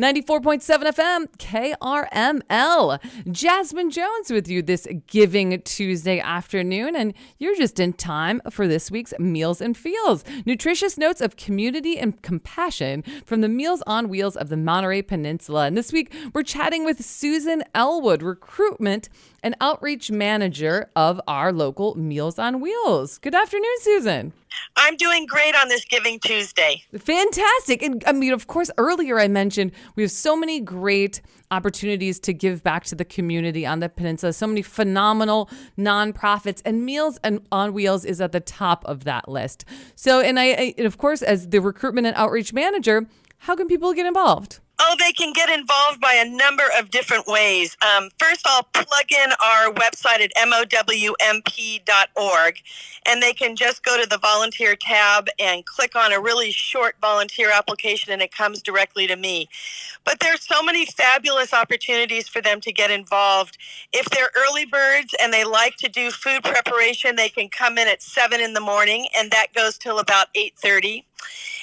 94.7 FM, KRML. Jasmine Jones with you this Giving Tuesday afternoon, and you're just in time for this week's Meals and Feels. Nutritious notes of community and compassion from the Meals on Wheels of the Monterey Peninsula. And this week, we're chatting with Susan Elwood, recruitment and outreach manager of our local Meals on Wheels. Good afternoon, Susan. I'm doing great on this Giving Tuesday. Fantastic. And I mean, of course, earlier I mentioned we have so many great opportunities to give back to the community on the peninsula, so many phenomenal nonprofits, and Meals on Wheels is at the top of that list. So, and of course, as the recruitment and outreach manager, how can people get involved? Oh, they can get involved by a number of different ways. First, I'll plug in our website at MOWMP.org, and they can just go to the volunteer tab and click on a really short volunteer application, and it comes directly to me. But there's so many fabulous opportunities for them to get involved. If they're early birds and they like to do food preparation, they can come in at 7 in the morning, and that goes till about 8:30.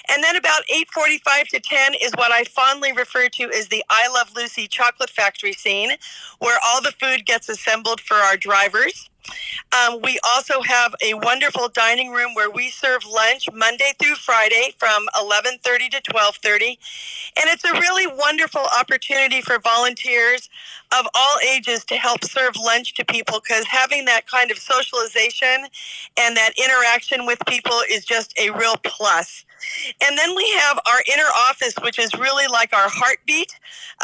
And then about 8:45 to 10 is what I fondly refer to as the I Love Lucy chocolate factory scene, where all the food gets assembled for our drivers. We also have a wonderful dining room where we serve lunch Monday through Friday from 11:30 to 12:30. And it's a really wonderful opportunity for volunteers of all ages to help serve lunch to people, because having that kind of socialization and that interaction with people is just a real plus. And then we have our inner office, which is really like our heartbeat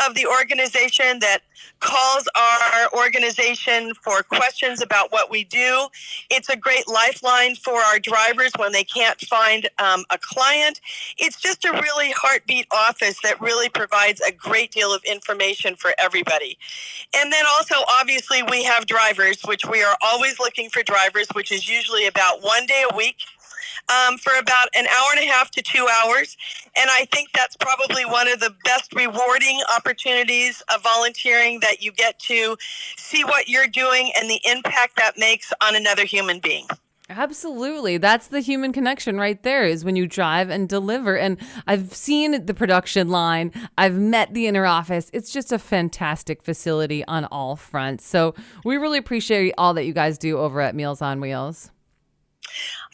of the organization, that calls our organization for questions about what we do. It's a great lifeline for our drivers when they can't find a client. It's just a really heartbeat office that really provides a great deal of information for everybody. And then also, obviously, we have drivers, which we are always looking for drivers, which is usually about one day a week. For about an hour and a half to 2 hours. And I think that's probably one of the best rewarding opportunities of volunteering, that you get to see what you're doing and the impact that makes on another human being. Absolutely. That's the human connection right there, is when you drive and deliver. And I've seen the production line. I've met the inner office. It's just a fantastic facility on all fronts. So we really appreciate all that you guys do over at Meals on Wheels.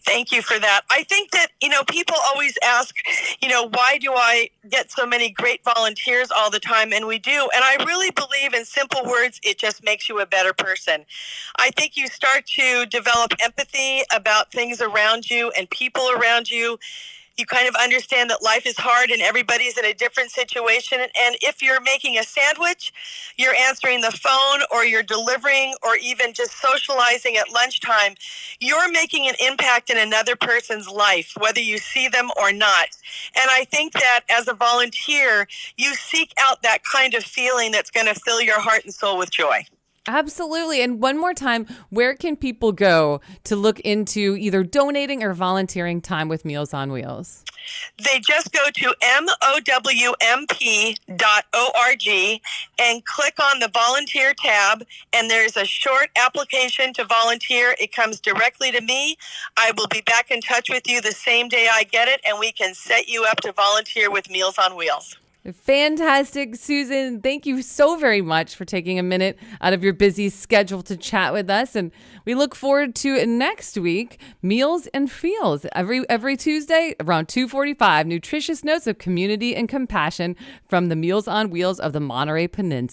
Thank you for that. I think that, people always ask, why do I get so many great volunteers all the time? And we do. And I really believe, in simple words, it just makes you a better person. I think you start to develop empathy about things around you and people around you. You kind of understand that life is hard and everybody's in a different situation. And if you're making a sandwich, you're answering the phone, or you're delivering, or even just socializing at lunchtime, you're making an impact in another person's life, whether you see them or not. And I think that as a volunteer, you seek out that kind of feeling that's going to fill your heart and soul with joy. Absolutely. And one more time, where can people go to look into either donating or volunteering time with Meals on Wheels? They just go to MOWMP.org and click on the volunteer tab, and there's a short application to volunteer. It comes directly to me. I will be back in touch with you the same day I get it, and we can set you up to volunteer with Meals on Wheels. Fantastic, Susan. Thank you so very much for taking a minute out of your busy schedule to chat with us. And we look forward to next week, Meals and Feels. Every Tuesday around 2:45, nutritious notes of community and compassion from the Meals on Wheels of the Monterey Peninsula.